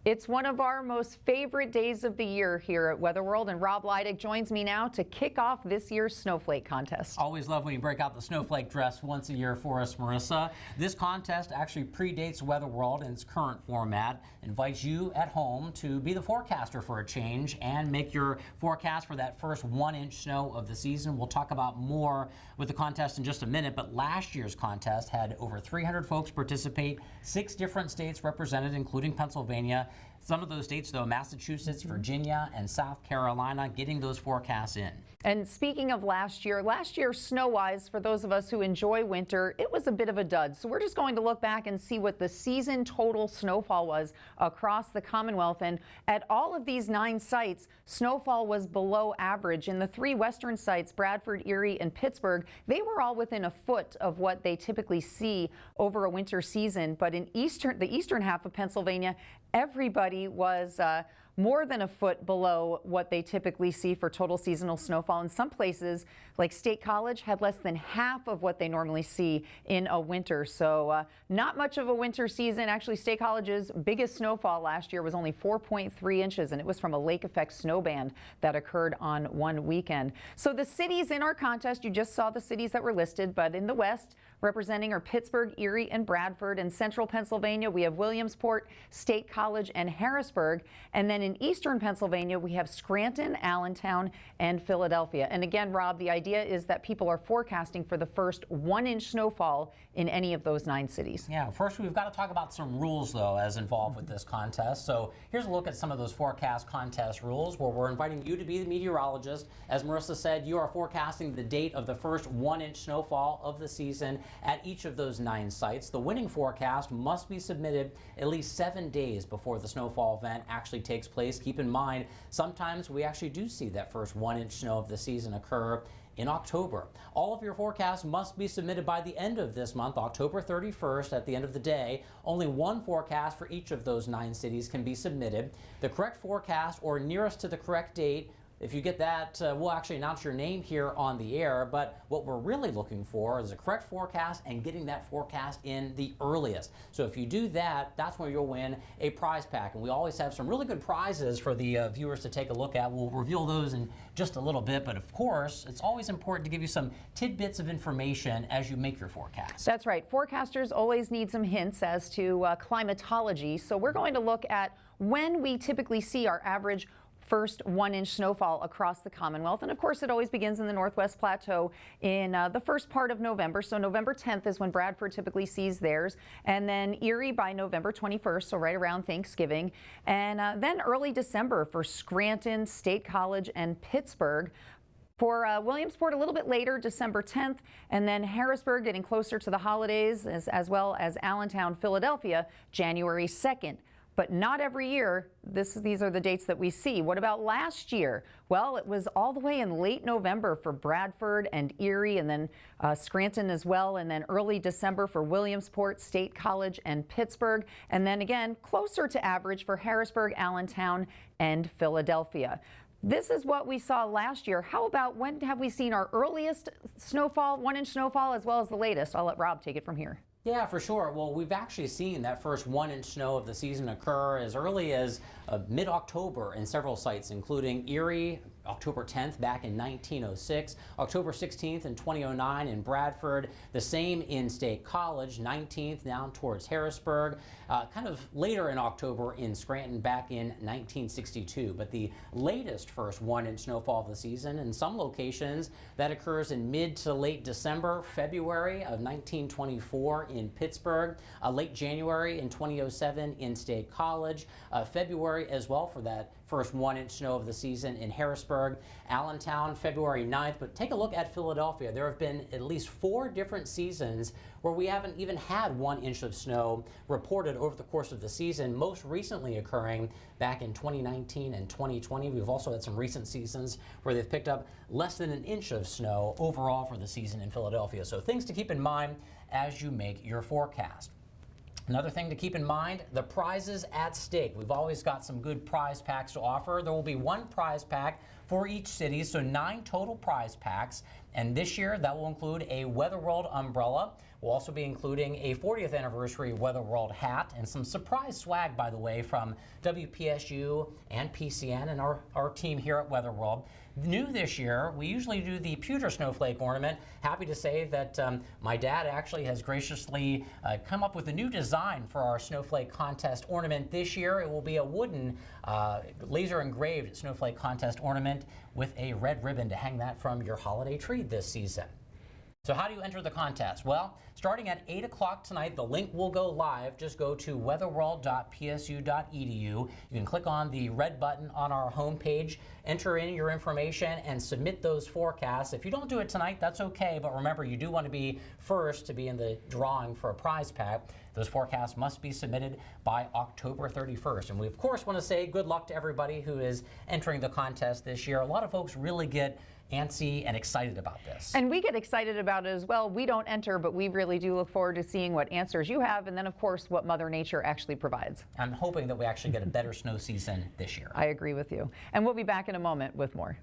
It's one of our most favorite days of the year here at Weather World, and Rob Lydick joins me now to kick off this year's Snowflake Contest. Always love when you break out the snowflake dress once a year for us, Marissa. This contest actually predates Weather World in its current format. Invites you at home to be the forecaster for a change and make your forecast for that first 1-inch snow of the season. We'll talk about more with the contest in just a minute, but last year's contest had over 300 folks participate, 6 different states represented, including Pennsylvania. Some of those states, though, Massachusetts, Virginia, and South Carolina, getting those forecasts in. And speaking of last year, snow-wise, for those of us who enjoy winter, it was a bit of a dud. So we're just going to look back and see what the season total snowfall was across the Commonwealth. And at all of these 9 sites, snowfall was below average. In the 3 western sites, Bradford, Erie, and Pittsburgh, they were all within a foot of what they typically see over a winter season. But in the eastern half of Pennsylvania, everybody was more than a foot below what they typically see for total seasonal snowfall. In some places, like State College, had less than half of what they normally see in a winter. So not much of a winter season. Actually, State College's biggest snowfall last year was only 4.3 inches, and it was from a lake effect snow band that occurred on one weekend. So the cities in our contest, you just saw the cities that were listed, but in the west, representing are Pittsburgh, Erie, and Bradford. In central Pennsylvania, we have Williamsport, State College, and Harrisburg. And then in eastern Pennsylvania, we have Scranton, Allentown, and Philadelphia. And again, Rob, the idea is that people are forecasting for the first 1-inch snowfall in any of those 9 cities. Yeah, first we've got to talk about some rules, though, as involved with this contest. So here's a look at some of those forecast contest rules, where we're inviting you to be the meteorologist. As Marissa said, you are forecasting the date of the first 1-inch snowfall of the season at each of those 9 sites. The winning forecast must be submitted at least 7 days before the snowfall event actually takes place. Keep in mind, sometimes we actually do see that first 1-inch snow of the season occur in October. All of your forecasts must be submitted by the end of this month, October 31st, at the end of the day. Only one forecast for each of those 9 cities can be submitted. The correct forecast, or nearest to the correct date, if you get that, we'll actually announce your name here on the air, but what we're really looking for is a correct forecast and getting that forecast in the earliest. So if you do that, that's where you'll win a prize pack. And we always have some really good prizes for the viewers to take a look at. We'll reveal those in just a little bit, but of course, it's always important to give you some tidbits of information as you make your forecast. That's right. Forecasters always need some hints as to climatology. So we're going to look at when we typically see our average first 1-inch snowfall across the Commonwealth. And of course, it always begins in the Northwest Plateau in the first part of November. So November 10th is when Bradford typically sees theirs. And then Erie by November 21st, so right around Thanksgiving. And then early December for Scranton, State College, and Pittsburgh. For Williamsport, a little bit later, December 10th, and then Harrisburg getting closer to the holidays, as well as Allentown, Philadelphia, January 2nd. But not every year. These are the dates that we see. What about last year? Well, it was all the way in late November for Bradford and Erie, and then Scranton as well, and then early December for Williamsport, State College, and Pittsburgh, and then again closer to average for Harrisburg, Allentown, and Philadelphia. This is what we saw last year. How about when have we seen our earliest snowfall, 1-inch snowfall, as well as the latest? I'll let Rob take it from here. Yeah, for sure. Well, we've actually seen that first 1-inch snow of the season occur as early as mid-October in several sites, including Erie, October 10th back in 1906, October 16th in 2009 in Bradford, the same in State College, 19th down towards Harrisburg, kind of later in October in Scranton back in 1962. But the latest first 1-inch snowfall of the season in some locations, that occurs in mid to late December, February of 1924 in Pittsburgh, late January in 2007 in State College, February as well for that first 1-inch snow of the season in Harrisburg, Allentown, February 9th. But take a look at Philadelphia. There have been at least 4 different seasons where we haven't even had 1 inch of snow reported over the course of the season, most recently occurring back in 2019 and 2020. We've also had some recent seasons where they've picked up less than 1 inch of snow overall for the season in Philadelphia. So things to keep in mind as you make your forecast. Another thing to keep in mind, the prizes at stake. We've always got some good prize packs to offer. There will be 1 prize pack for each city, so 9 total prize packs. And this year, that will include a Weather World umbrella. We'll also be including a 40th anniversary Weather World hat and some surprise swag, by the way, from WPSU and PCN and our team here at Weather World. New this year, we usually do the pewter snowflake ornament. Happy to say that my dad actually has graciously come up with a new design for our Snowflake Contest ornament this year. It will be a wooden laser engraved Snowflake Contest ornament with a red ribbon to hang that from your holiday tree this season. So how do you enter the contest? Well, starting at 8 o'clock tonight, the link will go live. Just go to weatherworld.psu.edu. You can click on the red button on our homepage, enter in your information, and submit those forecasts. If you don't do it tonight, that's okay, but remember, you do want to be first to be in the drawing for a prize pack. Those forecasts must be submitted by October 31st. And we, of course, want to say good luck to everybody who is entering the contest this year. A lot of folks really get antsy and excited about this. And we get excited about it as well. We don't enter, but we really do look forward to seeing what answers you have, and then, of course, what Mother Nature actually provides. I'm hoping that we actually get a better snow season this year. I agree with you. And we'll be back in a moment with more.